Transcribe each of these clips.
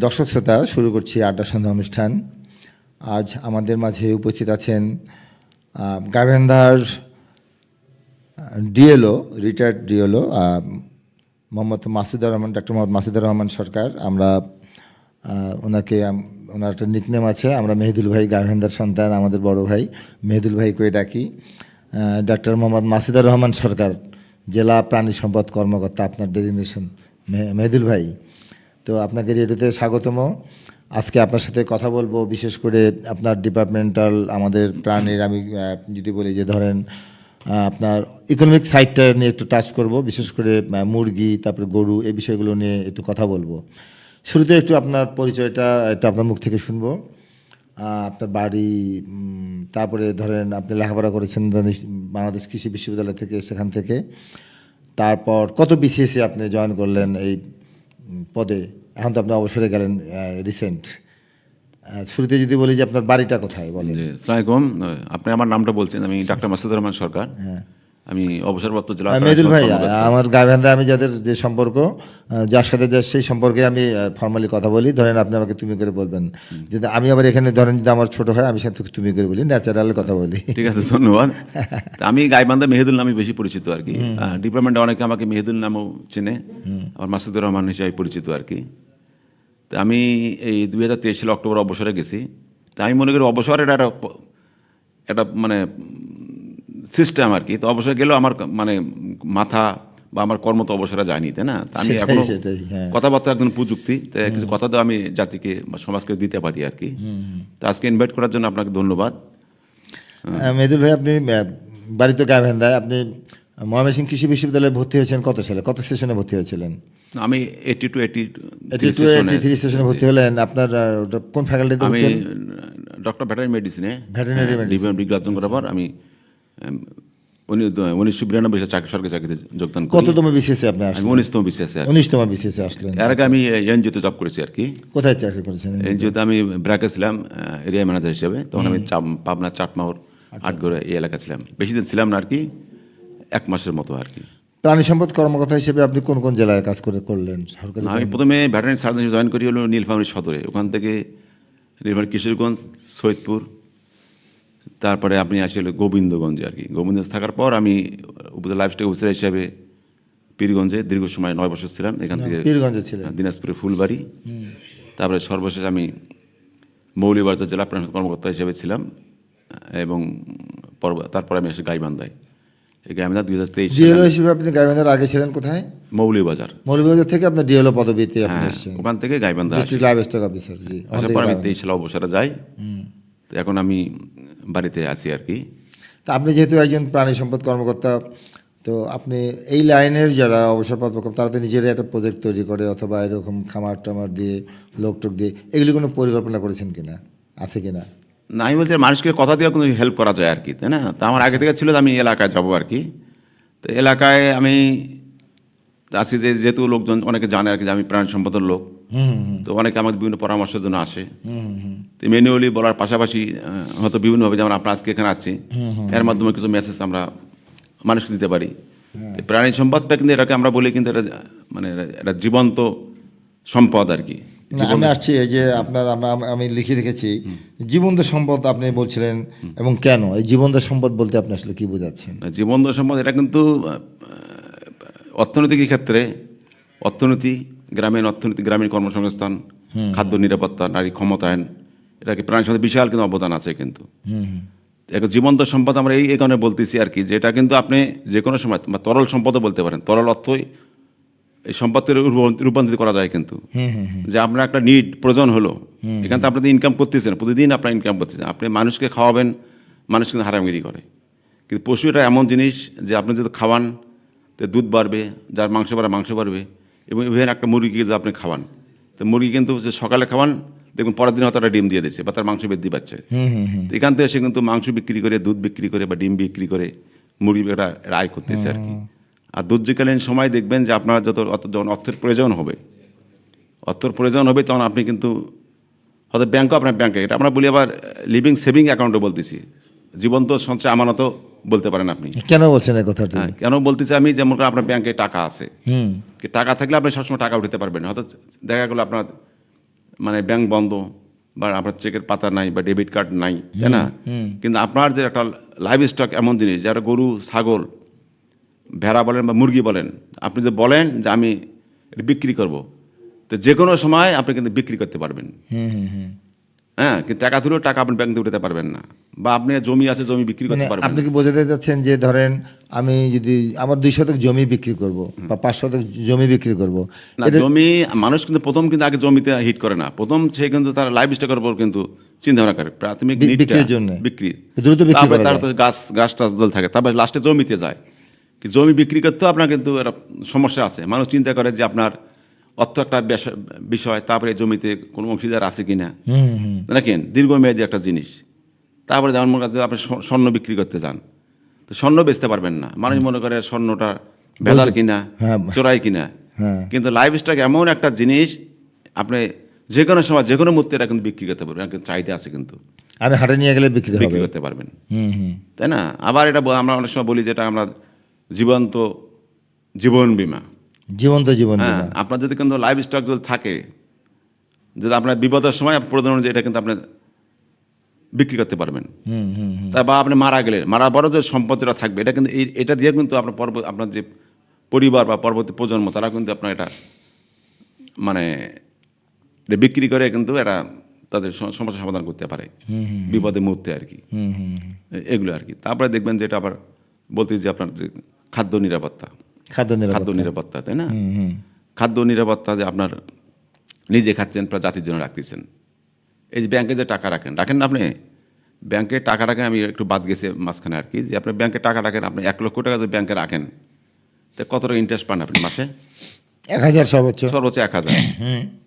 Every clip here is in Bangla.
দর্শক শ্রোতা, শুরু করছি আড্ডা সন্ধ্যা অনুষ্ঠান। আজ আমাদের মাঝে উপস্থিত আছেন গাইবান্ধার DLO, retired DLO Mohammad Masudur Rahman, doctor Mohammad Masudur Rahman Sarkar. আমরা ওনাকে, ওনার একটা নিকনেম আছে, আমরা মেহেদুল ভাই, গাইবান্ধার সন্তান, আমাদের বড় ভাই মেহেদুল ভাই করে ডাকি। ডক্টর মোহাম্মদ মাসুদুর রহমান সরকার, জেলা প্রাণী সম্পদ কর্মকর্তা, আপনার ডেজিগনেশন মেহেদুল ভাই। তো আপনাকে রেডিওতে স্বাগতম। আজকে আপনার সাথে কথা বলবো বিশেষ করে আপনার ডিপার্টমেন্টাল, আমাদের প্রাণীর, আমি যদি বলি যে ধরেন আপনার ইকোনমিক সাইডটা নিয়ে একটু টাচ করব, বিশেষ করে মুরগি, তারপরে গরু, এই বিষয়গুলো নিয়ে একটু কথা বলবো। শুরুতে একটু আপনার পরিচয়টা এটা আপনার মুখ থেকে শুনবো, আপনার বাড়ি, তারপরে ধরেন আপনি লেখাপড়া করেছেন বাংলাদেশ কৃষি বিশ্ববিদ্যালয় থেকে, সেখান থেকে তারপর কত বিসিএসে আপনি জয়েন করলেন এই পদে, এখন তো আপনি অবসরে গেলেন রিসেন্ট। শুরুতে যদি বলি যে আপনার বাড়িটা কোথায় বলেন। আসসালামু আলাইকুম। আপনি আমার নামটা বলছেন, আমি ডাক্তার মাসুদুর রহমান সরকার। হ্যাঁ, আমি অবসরপ্রাপ্ত জেলা মেহেদুল ভাই, আমার গাইবান্ধা আমি যাদের যে সম্পর্ক, যার সাথে যার সেই সম্পর্কে আমি ফর্মালি কথা বলি। ধরেন আপনি আমাকে তুমি করে বলবেন, যদি আমি আবার এখানে ধরেন যদি আমার ছোট হয়, আমি সাথে তুমি করে বলি, ন্যাচারাল কথা বলি। ঠিক আছে, ধন্যবাদ। আমি গাইবান্ধা মেহেদুল নামে বেশি পরিচিত আর কি। ডিপার্টমেন্টে অনেকে আমাকে মেহেদুল নামও চেনে, আমার মাসুদুর রহমান হিসেবে পরিচিত আর কি। তো আমি এই 2023 সালে অক্টোবর অবসরে গেছি। তা আমি মনে করি অবসর এটা একটা মানে সিস্টেম আর কি। তো অবসরে গেলেও আমার মানে মাথা বা আমার কর্ম তো অবসরে যায়নি, তাই না? আমি এখন কথাবার্তা একজন প্রযুক্তি, তাই কিছু কথা তো আমি জাতিকে বা সমাজকে দিতে পারি আর কি। তো আজকে ইনভাইট করার জন্য আপনাকে ধন্যবাদ। মেহেদুল ভাই, আপনি বাড়িতে গাইবান্ধায়, আপনি ময়মনসিংহ কৃষি বিশ্ববিদ্যালয়ে ভর্তি হয়েছেন কত সালে, কত সেশনে ভর্তি হয়েছিলেন? আমি 82-83 সেশনে ভর্তি হলেন। আপনার কোন ফ্যাকাল্টিতে? আমি ডক্টর ভেটেরিনারি মেডিসিনে ডিগ্রি অর্জন করার পর আমি 1992 সালে সরকারি চাকরিতে যোগদান করি। কততম বিসিএসে আপনি আসলেন? 19তম বিসিএসে। 19তম বিসিএসে আসলেন। এর আগে আমি এনজিওতে জব করেছি আর কি। কোথায় চাকরি করেছেন? এনজিওতে আমি ব্র্যাকে ছিলাম এরিয়া ম্যানেজার হিসেবে। তখন আমি পাবনা চাটমাওর আটগড়ে এই এলাকা ছিলাম। বেশি দিন ছিলাম না আর কি, 1 মাসের মতো আর কি। প্রাণী সম্পদ কর্মকর্তা হিসেবে আপনি কোন কোন জেলায় কাজ করলেন সরকারি? আমি প্রথমে ভেটেরিনারি সার্জন হিসেবে জয়েন করি হলো নীলফামারী সদরে। ওখান থেকে নীলফামারী, কিশোরগঞ্জ, সৈয়দপুর, তারপরে আপনি আসি হলো গোবিন্দগঞ্জে আর কি। গোবিন্দগঞ্জ থাকার পর আমি উপজেলা লাইফস্টাইল অফিসার হিসাবে পীরগঞ্জে দীর্ঘ সময় 9 বছর ছিলাম। এখান থেকে পীরগঞ্জে ছিলেন, দিনাজপুরে ফুলবাড়ি। তারপরে সর্বশেষ আমি মৌলভীবাজার জেলা প্রাণী কর্মকর্তা হিসেবে ছিলাম, এবং তারপরে আমি আসি গাইবান্ধায়। এই গাইবান্ধা 2023 ডিএলও হিসেবে আপনি গাইবান্ধার আগে ছিলেন কোথায়? মৌলভীবাজার। মৌলভীবাজার থেকে আপনার ডিএলও পদবিতে আপনি এসেছেন। ওখান থেকে গাইবান্ধা ডিস্ট্রিক্ট লাইভস্টক অফিসার। জি, আসার পর আমি 23 সালে অবসরে যাই। তো এখন আমি বাড়িতে আছি আর কি। তা আপনি যেহেতু একজন প্রাণী সম্পদ কর্মকর্তা, তো আপনি এই লাইনের যারা অবসরপ্রাপ্ত, তারা তো নিজেরাই একটা প্রজেক্ট তৈরি করে অথবা এরকম খামার টামার দিয়ে, লোক টোক দিয়ে, এগুলি কোনো পরিকল্পনা করেছেন কিনা, আছে কিনা? না, আমি বলছি মানুষকে কথা দিয়ে কোনো হেল্প করা যায় আর কি, তাই না? তো আমার আগে থেকে ছিল যে আমি এলাকায় যাবো আর কি। তো এলাকায় আমি আছি যেহেতু লোকজন অনেকে জানে আর কি যে আমি প্রাণী সম্পদের লোক। তো অনেকে আমাদের বিভিন্ন পরামর্শের জন্য আসে। তো ম্যানুয়ালি বলার পাশাপাশি হয়তো বিভিন্নভাবে, যেমন আপনার আজকে এখানে আছি, এর মাধ্যমে কিছু মেসেজ আমরা মানুষকে দিতে পারি। প্রাণী সম্পদটা কিন্তু এটাকে আমরা বলি কিন্তু এটা মানে এটা জীবন্ত সম্পদ আর কি। আমি আসছি এই যে আপনার, আমি লিখে রেখেছি জীবন্ত সম্পদ আপনি বলছিলেন, এবং কেন এই জীবন্ত সম্পদ বলতে আপনি আসলে কি বোঝাচ্ছেন? জীবন্ত সম্পদ এটা কিন্তু অর্থনৈতিক ক্ষেত্রে, অর্থনীতি, গ্রামীণ অর্থনীতি, গ্রামীণ কর্মসংস্থান, খাদ্য নিরাপত্তা, নারী ক্ষমতায়ন, এটাকে প্রাণী সম্পদের বিশাল কিন্তু অবদান আছে কিন্তু। এখন জীবন্ত সম্পদ আমরা এই কারণে বলতেছি আর কি, যে এটা কিন্তু আপনি যে কোনো সময় বা তরল সম্পদও বলতে পারেন। তরল অর্থই এই সম্পদকে রূপান্তরিত করা যায় কিন্তু। যে আপনার একটা নিড, প্রয়োজন হলো, এখান থেকে আপনি ইনকাম করতেছেন, প্রতিদিন আপনার ইনকাম করতেছেন, আপনি মানুষকে খাওয়াবেন, মানুষ কিন্তু হারামগিরি করে। কিন্তু পশু এটা এমন জিনিস যে আপনি যদি খাওয়ান তো দুধ বাড়বে, যার মাংস বাড়ে মাংস বাড়বে, এবং ইভেন একটা মুরগিকে যদি আপনি খাওয়ান, তো মুরগি কিন্তু যে সকালে খাওয়ান দেখুন পরের দিন হয়তো একটা ডিম দিয়ে দিচ্ছে বা তার মাংস বৃদ্ধি পাচ্ছে। তো এখান থেকে সে কিন্তু মাংস বিক্রি করে, দুধ বিক্রি করে বা ডিম বিক্রি করে মুরগি একটা আয় করতেছে আর কি। আর দুর্যোগকালীন সময় দেখবেন যে আপনার যখন অর্থের প্রয়োজন হবে, তখন আপনি কিন্তু হয়তো ব্যাংকও আপনার ব্যাংকে, এটা আমরা বলি আবার লিভিং সেভিং অ্যাকাউন্টও বলতেছি, জীবন্ত সঞ্চয় আমানতও বলতে পারেন আপনি। কেন বলছেন এই কথাটা? হ্যাঁ, কেন বলতেছি আমি, যেমন আপনার ব্যাংকে টাকা আছে, টাকা থাকলে আপনি সবসময় টাকা উঠাতে পারবেন। হয়তো দেখা গেলো আপনার মানে ব্যাংক বন্ধ বা আপনার চেকের পাতা নাই বা ডেবিট কার্ড নাই, তাই না? কিন্তু আপনার যে একটা লাইভ স্টক এমন জিনিস, যারা গরু, ছাগল, ভেড়া বলেন বা মুরগি বলেন, আপনি যে বলেন যে আমি এটা বিক্রি করব, তো যে কোনো সময় আপনি কিন্তু বিক্রি করতে পারবেন। হ্যাঁ, কিন্তু টাকা তুলেও টাকা আপনি ব্যাংক থেকে উঠাতে পারবেন না, বা আপনি জমি আছে, জমি বিক্রি মানে করতে পারবেন আপনি না। কি বোঝাতে চাচ্ছেন যে ধরেন আমি যদি আমার 2 শতক জমি বিক্রি করব বা 5 শতক জমি বিক্রি করব, না, জমি মানুষ কিন্তু প্রথম কিন্তু আগে জমিতে হিট করে না, প্রথম সে কিন্তু তার লাইভ স্টকের উপর কিন্তু চিন্তা ভাবনা করে প্রাথমিক নিডটা, বিক্রির জন্য। বিক্রি, দ্রুত বিক্রি তারপরে করা তার যায়। তো গাছ টাছ দল থাকে, তারপরে লাস্টে জমিতে যায়। কি জমি বিক্রি করতেও আপনার কিন্তু একটা সমস্যা আছে। মানুষ চিন্তা করে যে আপনার অর্থ একটা বিষয়, তারপরে জমিতে কোনো অংশীদার আছে কিনা, দেখেন দীর্ঘমেয়াদী একটা জিনিস। তারপরে যেমন মনে করেন আপনি স্বর্ণ বিক্রি করতে যান, তো স্বর্ণ বেচতে পারবেন না, মানুষ মনে করে স্বর্ণটা ভেজাল কিনা, হ্যাঁ। চোরাই কিনা। হ্যাঁ। কিন্তু লাইভ স্টক এমন একটা জিনিস, আপনি যে কোনো সময় যে কোনো মুহূর্তে এটা কিন্তু বিক্রি করতে পারবেন, একটা চাহিদা আছে কিন্তু আমি হাটে নিয়ে গেলে বিক্রি হবে। বিক্রি করতে পারবেন, তাই না? আবার এটা আমরা অনেক সময় বলি যেটা আমরা জীবন্ত জীবন বীমা। জীবন্ত জীবন হ্যাঁ, বীমা। আপনার যদি কিন্তু লাইভ স্টক যদি থাকে, যদি আপনার বিপদের সময় প্রয়োজন অনুযায়ী এটা কিন্তু আপনি বিক্রি করতে পারবেন। তা বা আপনি মারা গেলে, মারার পরও যে সম্পদ যেটা থাকবে, এটা কিন্তু এটা দিয়ে কিন্তু আপনার আপনার যে পরিবার বা পরবর্তী প্রজন্ম, তারা কিন্তু আপনার এটা মানে এটা বিক্রি করে কিন্তু এটা তাদের সমস্যা সমাধান করতে পারে বিপদের মুহূর্তে আর কি। এগুলো আর কি। তারপরে দেখবেন যে এটা আবার বলতে যে আপনার যে খাদ্য নিরাপত্তা, খাদ্য নিরাপত্তা, তাই না? খাদ্য নিরাপত্তা, যে আপনার নিজে খাচ্ছেন প্লাস জাতির জন্য রাখতেছেন। এই যে ব্যাংকে যে টাকা রাখেন না আপনি, ব্যাংকে টাকা রাখেন, আমি একটু বাদ গেছে মাঝখানে আর কি, যে আপনি ব্যাংকে টাকা রাখেন, আপনি 1 লক্ষ টাকা যদি ব্যাংকে রাখেন, তো কত টাকা ইন্টারেস্ট পান আপনি মাসে? 1000 সর্বোচ্চ। 1000।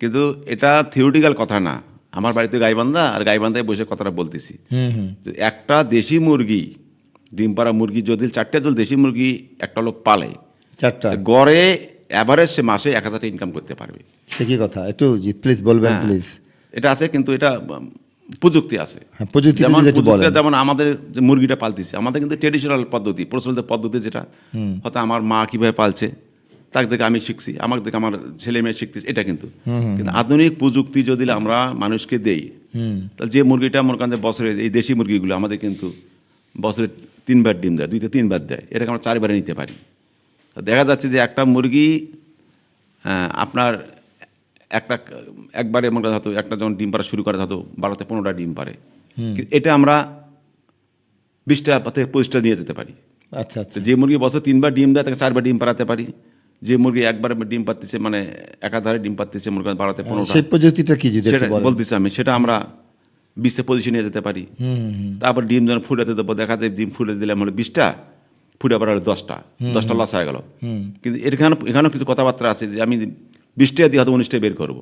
কিন্তু এটা থিওরিটিক্যাল কথা না। আমার বাড়িতে গাইবান্ধা, আর গাইবান্ধায় বসে কথাটা বলতেছি। একটা দেশি মুরগি, ডিম পাড়া মুরগি যদি 4টে যদি দেশি মুরগি একটা লোক পালে, 4টা, গড়ে অ্যাভারেজ সে মাসে 1000 টাকা ইনকাম করতে পারবে। সে কি কথা একটু প্লিজ বলবেন প্লিজ। এটা আছে, কিন্তু এটা প্রযুক্তি আছে। হ্যাঁ, প্রযুক্তি যেমন যদি একটু বলেন। যেমন আমাদের যে মুরগিটা পালতেছি, আমাদের কিন্তু ট্রেডিশনাল পদ্ধতি, প্রচলিত পদ্ধতি, যেটা হয়তো আমার মা কীভাবে পালছে তাকে দেখে আমি শিখছি, আমাকে দেখে আমার ছেলে মেয়ে শিখতেছে, এটা কিন্তু আধুনিক প্রযুক্তি যদি আমরা মানুষকে দেই, তাহলে যে মুরগিটা মনে করেন যে বছরে, এই দেশি মুরগিগুলো আমাদের কিন্তু বছরে 3বার ডিম দেয়, 2 থেকে 3বার দেয়, এটাকে আমরা 4বারে নিতে পারি। দেখা যাচ্ছে যে একটা মুরগি আপনার একবারে মনে করেন হয়তো একটা যখন ডিম পাড়া শুরু করে হয়তো 12 থেকে 15টা ডিম পারে, এটা আমরা 20টা থেকে 25টা নিয়ে যেতে পারি। আচ্ছা আচ্ছা। যে মুরগি বছর 3বার ডিম দেয় তাকে 4বার ডিম পাড়াতে পারি। যে মুরগি একবারে ডিম পাড়তেছে, মানে একাধারে ডিম পাড়তেছে মনে করেন 12 থেকে 15টা, সেই প্রযুক্তিটা কি যদি সেটা একটু বলেন। বলতেছি আমি, সেটা আমরা 20 থেকে 25 নিয়ে যেতে পারি। তারপর ডিম যখন ফুটাতে দেবো, দেখা যায় ডিম ফুটে দিলে আমরা 20টা, ফুটে আবার 10টা লস হয়ে গেল। কিন্তু এখানেও কিছু কথাবার্তা আছে যে আমি 20টা দিয়ে হয়তো 19টায় বের করবো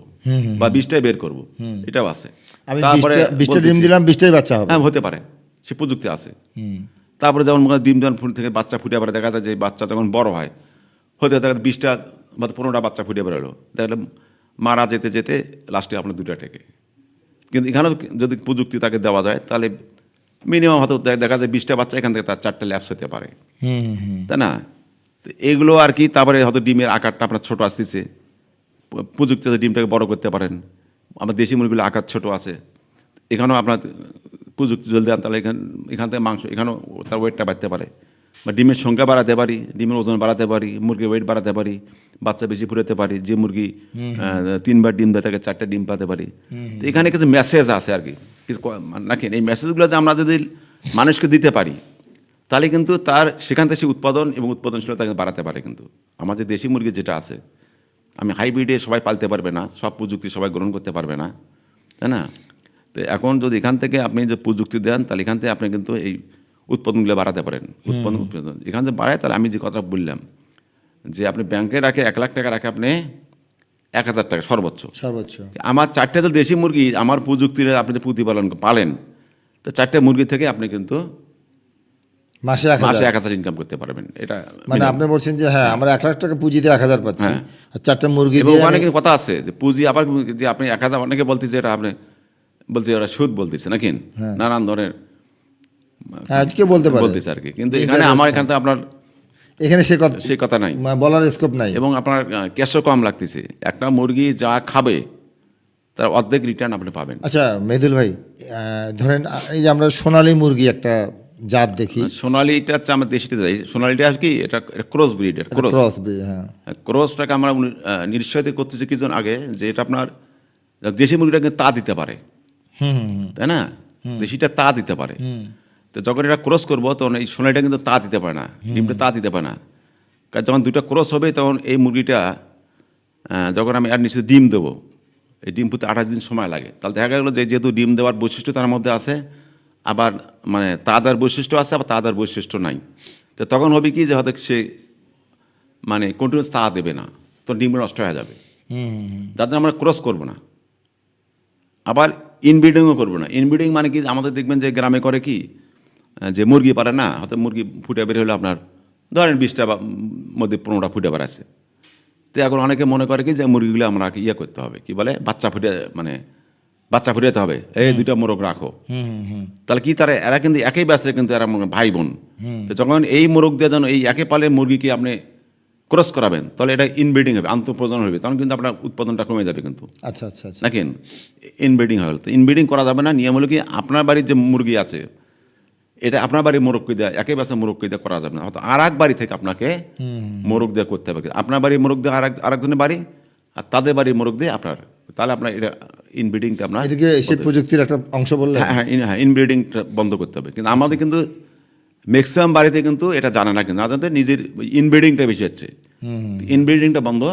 বা 20টায় বের করবো, এটাও আছে। আমি তারপরে 20টা ডিম দিলাম, 20টাই বাচ্চা হবে। হ্যাঁ, হতে পারে, সে প্রযুক্তি আছে। তারপরে যেমন ডিম যখন ফুট থেকে বাচ্চা ফুটে আবার দেখা যায় যে বাচ্চা যখন বড় হয়, হতে দেখা 20টা বা 15টা বাচ্চা ফুটে বেরোলো, দেখলে মারা যেতে যেতে লাস্টে আপনার 2টা টেকে। কিন্তু এখানেও যদি প্রযুক্তি তাকে দেওয়া যায়, তাহলে মিনিমাম হয়তো দেখা যায় 20টা বাচ্চা এখান থেকে তার 4টা ল্যাপস হতে পারে, তাই না? এগুলো আর কি। তারপরে হয়তো ডিমের আকারটা আপনার ছোটো আসতেছে, প্রযুক্তিতে ডিমটাকে বড় করতে পারেন। আমার দেশি মুরগিগুলো আকার ছোট আছে, এখানেও আপনার প্রযুক্তি যদি দেন, তাহলে এখান থেকে মাংস, এখানেও তার ওয়েটটা বাড়তে পারে, বা ডিমের সংখ্যা বাড়াতে পারি, ডিমের ওজন বাড়াতে পারি, মুরগির ওয়েট বাড়াতে পারি, বাচ্চা বেশি ফুটাতে পারি। যে মুরগি 3বার ডিম দেয় তাকে 4টা ডিম পাতে পারি। তো এখানে কিছু মেসেজ আছে আর কি, কিছু নাকি এই মেসেজগুলো যে আমরা যদি মানুষকে দিতে পারি, তাহলে কিন্তু তার সেখান থেকে উৎপাদন এবং উৎপাদনশীলতা বাড়াতে পারে। কিন্তু আমার যে দেশি মুরগি যেটা আছে, আমি হাইব্রিডে সবাই পালতে পারবে না, সব প্রযুক্তি সবাই গ্রহণ করতে পারবে না, তাই না? তো এখন যদি এখান থেকে আপনি যে প্রযুক্তি দেন, তাহলে এখান থেকে আপনি কিন্তু এই উৎপাদনগুলো বাড়াতে পারেন। উৎপাদন এখান থেকে বাড়ায়, তাহলে আমি যে কথা বললাম যে আপনি ব্যাংকে রাখে 1 লাখ টাকা রাখে আপনি 1000 টাকা সর্বোচ্চ। আমার 4টে তো দেশি মুরগি, আমার প্রযুক্তির আপনি যে প্রতিপালন পালেন, তো 4টে মুরগি থেকে আপনি কিন্তু মাসে 1000 ইনকাম করতে পারবেন। এটা মানে আপনি বলছেন যে হ্যাঁ আমরা 1 লাখ টাকা পুঁজি দিয়ে 1000 পাচ্ছি, আর 4টা মুরগি এবং দিয়ে। ওখানে কিন্তু কথা আছে যে পুঁজি আবার যে আপনি 1000, অনেকে বলতেছে এটা আপনি বলতে ওরা সুদ বলতেছে নাকি, নানান ধরনের আজকে বলতে পারে বলতেছে আর কি। কিন্তু এখানে আমার এখানে তো আপনার এখানে সেই কথা নাই, বলার স্কোপ নাই, এবং আপনার ক্যাশও কম লাগতেছে। একটা মুরগি যা খাবে তার অর্ধেক রিটার্ন আপনি পাবেন। আচ্ছা মেহেদুল ভাই, ধরেন এই যে আমরা সোনালী মুরগি একটা জাত দেখি, সোনালিটা হচ্ছে আমার দেশিতে যাই, সোনালিটা আর কি এটা ক্রস ব্রিড, এটা ক্রস। ক্রস, হ্যাঁ। ক্রসটাকে আমরা নিশ্চয়তা করতেছি কিছুদিন আগে যে এটা আপনার দেশি মুরগিটা কিন্তু তা দিতে পারে, তাই না? দেশিটা তা দিতে পারে। তো যখন এটা ক্রস করবো তখন এই সোনালিটা কিন্তু তা দিতে পারে না, ডিমটা তা দিতে পারে না। কারণ যখন দুটো ক্রস হবে তখন এই মুরগিটা যখন আমি আর নিচে ডিম দেবো, এই ডিম ফুটতে 28 দিন সময় লাগে। তাহলে দেখা গেলো যে যেহেতু ডিম দেওয়ার বৈশিষ্ট্য তার মধ্যে আছে, আবার মানে তাদের বৈশিষ্ট্য আছে, আবার তাদের বৈশিষ্ট্য নাই। তো তখন হবে কি যে হয়তো সে মানে কন্টিনিউস তা দেবে না, তো ডিম নষ্ট হয়ে যাবে। যাতে আমরা ক্রস করবো না, আবার ইনব্রিডিংও করবো না। ইনব্রিডিং মানে কি, আমাদের দেখবেন যে গ্রামে করে কি যে মুরগি পারে না, হয়তো মুরগি ফুটে বের হলো আপনার ধরেন 20টা মধ্যে 15টা ফুটে বেড়াচ্ছে। তো এখন অনেকে মনে করে কি যে মুরগিগুলো আমরা ইয়ে করতে হবে, কি বলে বাচ্চা ফুটাতে হবে, এই 2টা মোরগ রাখো। তাহলে কি তারা এরা কিন্তু একই ব্যাচে, কিন্তু এরা ভাই বোন। তো যখন এই মোরগ দিয়ে যেন এই একে পালে মুরগিকে আপনি ক্রস করাবেন, তাহলে এটা ইনব্রিডিং হবে, আন্তঃপ্রজনন হবে, তখন কিন্তু আপনার উৎপাদনটা কমে যাবে কিন্তু। আচ্ছা আচ্ছা আচ্ছা। নাকি ইনব্রিডিং হল, তো ইনব্রিডিং করা যাবে না। নিয়ম হলো কি, আপনার বাড়ির যে মুরগি আছে এটা আপনার বাড়ির মোরগকে দেওয়া, একই বাসে মোরগকে দেওয়া করা যাবে না। হয়তো আর এক বাড়ি থেকে আপনাকে মোরগ দেওয়া করতে হবে। আপনার বাড়ির মোরগ দিয়ে আরেকজনের বাড়ি, আর তাদের বাড়ির মোরগ দিয়ে আপনার, তাহলে আপনার এটা ইনব্রিডিংটা আপনার, এদিকে সেই প্রযুক্তির একটা অংশ বললেন। হ্যাঁ ইনব্রিডিংটা বন্ধ করতে হবে। কিন্তু আমাদের কিন্তু ম্যাক্সিমাম বাড়িতে কিন্তু এটা জানে না, কিন্তু আমাদের নিজের ইনব্রিডিংটা বেশি হচ্ছে। ইনব্রিডিংটা বন্ধ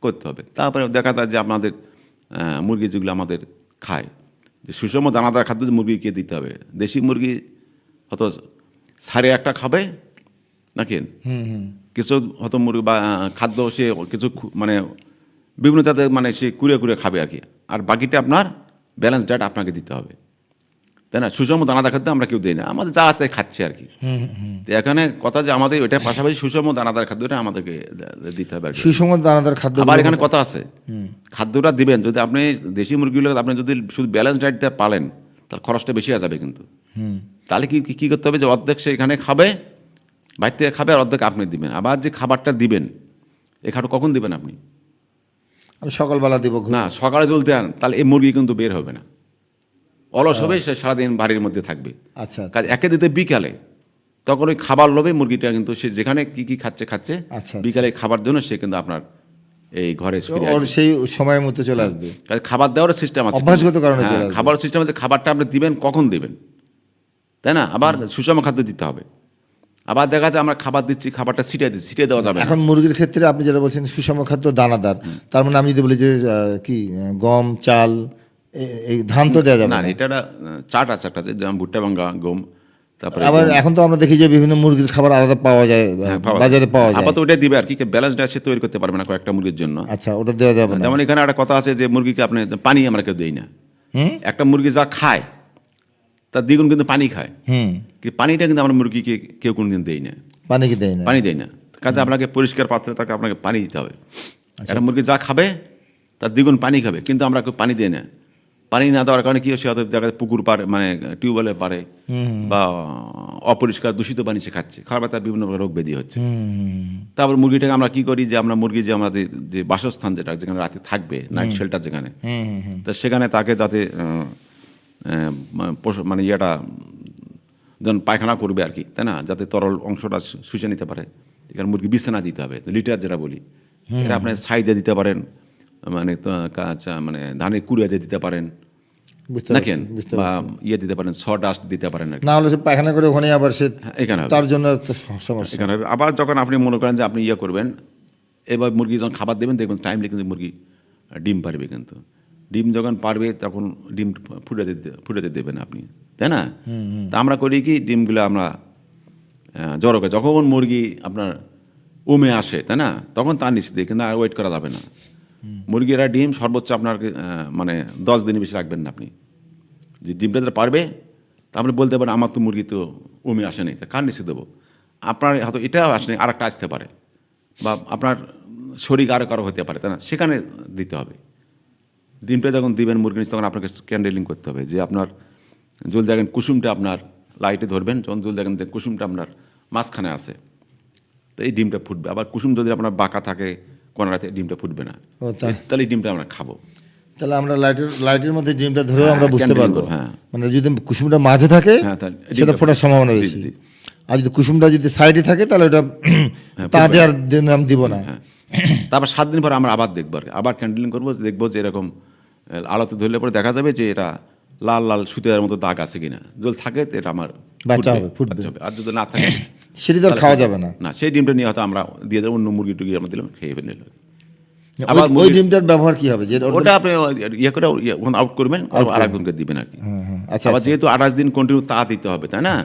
করতে হবে। তারপরে দেখা যায় যে আপনাদের মুরগি যেগুলো আমাদের খায়, যে সুষম দানাদার খাদ্য মুরগিকে দিতে হবে। দেশি মুরগি হয়তো 1.5 খাবে নাকি, কিছু হয়তো মুরগি বা খাদ্য সে কিছু মানে বিভিন্ন জাতের মানে সে কুড়ে খাবে আর কি, আর বাকিটা আপনার ব্যালেন্স ডায়েট আপনাকে দিতে হবে, তাই না? সুষম দানাদার খাদ্য আমরা কেউ দিই না, আমাদের যা আছে খাচ্ছে আর কি। তো এখানে কথা যে আমাদের ওইটার পাশাপাশি সুষম দানাদার খাদ্যটা আমাদেরকে দিতে হবে। সুষম দানাদার খাদ্য, আবার এখানে কথা আছে, খাদ্যটা দিবেন যদি আপনি দেশি মুরগিগুলো আপনি যদি শুধু ব্যালেন্স ডায়েটটা পালেন, তাহলে খরচটা বেশি হয়ে যাবে কিন্তু। তাহলে কি করতে হবে, যে অর্ধেক সে এখানে খাবে, বাইরে থেকে খাবে, আর অর্ধেক আপনি দিবেন। আবার যে খাবারটা দিবেন, এই খাবার কখন দিবেন আপনি? আমি সকালবেলা দিব না, সকালে জ্বলতে আন, তাহলে এই মুরগি কিন্তু বের হবে না, অলস হবে, সে সারাদিন বাড়ির মধ্যে থাকবে। আচ্ছা কাজ একে দিতে বিকালে, তখন ওই খাবার লোভে মুরগিটা কিন্তু সে যেখানে কি খাচ্ছে আচ্ছা, বিকালে খাবার জন্য সে কিন্তু আপনার এই ঘরে ওর সেই সময় মতো চলে আসবে। খাবার দেওয়ার সিস্টেম আছে, অভ্যাসগত কারণে চলে আসবে। খাবার সিস্টেম আছে, খাবারটা আপনি দিবেন কখন দিবেন, তাই না? আবার সুষম খাদ্য দিতে হবে। আবার দেখা যায় আমরা খাবার দিচ্ছি, খাবারটা ছিটিয়ে দেওয়া যাবে না। এখন মুরগির ক্ষেত্রে আপনি যেটা বলছেন সুষম খাদ্য দানাদার, তার মানে আমি যদি বলি যে কি গম, চাল, এই ধান তো দেওয়া যাবে না, না। এটা একটা চার্ট আছে একটা, যেমন ভুট্টা ভাঙ্গা, গম, তারপরে আবার এখন তো আমরা দেখি যে বিভিন্ন মুরগির খাবার আলাদা পাওয়া যায়, বাজারে পাওয়া যায়। আপাতত ওইটা দিবে আর কি, ব্যালেন্স ডায়েট সে তৈরি করতে পারবে না কয়েকটা মুরগির জন্য। আচ্ছা, ওটা দেওয়া যাবে না। যেমন এখানে একটা কথা আছে যে মুরগিকে আপনি পানি আমরা কেউ দিই না। একটা মুরগি যা খায় তার দ্বিগুণ কিন্তু পানি খায়, কিন্তু পানিটা কিন্তু আমরা মুরগিকে কেউ কোনোদিন দেই না, পানি কি দেয় না, পানি দেয় না। কাজে আপনাকে পরিষ্কার পাত্রে তাকে আপনাকে পানি দিতে হবে। একটা মুরগি যা খাবে তার দ্বিগুণ পানি খাবে, কিন্তু আমরা কেউ পানি দিই না। পানি না দেওয়ার কারণে কি হচ্ছে, হয়তো দেখা যায় পুকুর পারে, মানে টিউবওয়েলের পারে, বা অপরিষ্কার দূষিত পানি সে খাচ্ছে, খাবার তার বিভিন্ন রোগ ব্যাধি হচ্ছে। তারপর মুরগিটাকে আমরা কি করি, যে আমরা মুরগি যে আমাদের যে বাসস্থান যেটা, যেখানে রাতে থাকবে, নাইট শেল্টার যেখানে, তা সেখানে তাকে যাতে মানে ইয়েটা যখন পায়খানা করবে আর কি, তাই না, যাতে তরল অংশটা শুষে নিতে পারে, এখানে মুরগি বিছানা দিতে হবে, লিটার যেটা বলি, এটা আপনি সাইডে দিতে পারেন, মানে মানে ধানের কুড়িয়ে দিতে পারেন, দেখেন, বা ইয়ে দিতে পারেন, সডাস্ট দিতে পারেন, না হলে সে পায়খানা করে ওখানে আবার সে এখানে তার জন্য সমস্যা। এখানে আবার যখন আপনি মনে করেন যে আপনি ইয়ে করবেন, এবার মুরগি যখন খাবার দেবেন, দেখবেন টাইমলি কিন্তু মুরগি ডিম পারবে, কিন্তু ডিম যখন পারবে তখন ডিম ফুটাতে দেবেন আপনি, তাই না? তা আমরা করি কি, ডিমগুলো আমরা জড়ো করে, যখন মুরগি আপনার উমে আসে, তাই না, তখন তার নিচে দিয়ে কিন্তু আর ওয়েট করা যাবে না। মুরগিরা ডিম সর্বোচ্চ আপনার মানে 10 দিনের বেশি রাখবেন না আপনি। যে ডিমটা যেটা পারবে, তা আপনি বলতে পারেন আমার তো মুরগি তো উমে আসেনি, তা কার নিচে দেবো? আপনার হয়তো এটাও আসেনি, আর একটা আসতে পারে, বা আপনার শরীর আরও কারো হতে পারে, তাই না, সেখানে দিতে হবে। ডিমটা যখন দিবেন মুরগি নিচে, তখন আপনাকে ক্যান্ডেলিং করতে হবে, যে আপনার জল দেখেন কুসুমটা আপনার লাইটে ধরবেন, যখন জল দেখেন কুসুমটা আপনার মাঝখানে আছে, তো এই ডিমটা ফুটবে। আবার কুসুম যদি আপনার বাঁকা থাকে কোন রাতে, ডিমটা ফুটবে না, তাহলে এই ডিমটা আমরা খাবো। তাহলে আমরা লাইটের মধ্যে ডিমটা ধরেও আমরা বুঝতে candling পারবো। করবো, হ্যাঁ। মানে যদি কুসুমটা মাঝে থাকে হ্যাঁ, তাহলে সেটা ডিমটা ফোটার সম্ভাবনা জি, বেশি, জি। আর যদি কুসুমটা যদি সাইডে থাকে তাহলে ওটা তাতে আর নাম দিব না। হ্যাঁ, তারপর 7 দিন পর আমরা আবার দেখবো আর কি। আবার ক্যান্ডেলিং করবো, দেখবো যে এরকম আলোতে ধরলে পরে দেখা যাবে যে এটা লাল লাল সুতের মতো দাগ আছে কিনা। যদি থাকে তো এটা আমার বাচ্চা হবে, ফুটবে। বাচ্চা হবে। আর যদি না থাকে সেটি তো আর খাওয়া যাবে না। না, সেই ডিমটা নিয়ে হয়তো আমরা দিয়ে দেবো অন্য মুরগি টুরগি আমরা দিলাম, খেয়ে ফেলে নিল। ওই ডিমটার ব্যবহার কি হবে? যে ওটা আপনি ইয়ে করে আউট করবেন, আর একজনকে দিবেন আর কি। আচ্ছা, আবার যেহেতু 28 দিন কন্টিনিউ তা দিতে হবে, তাই না?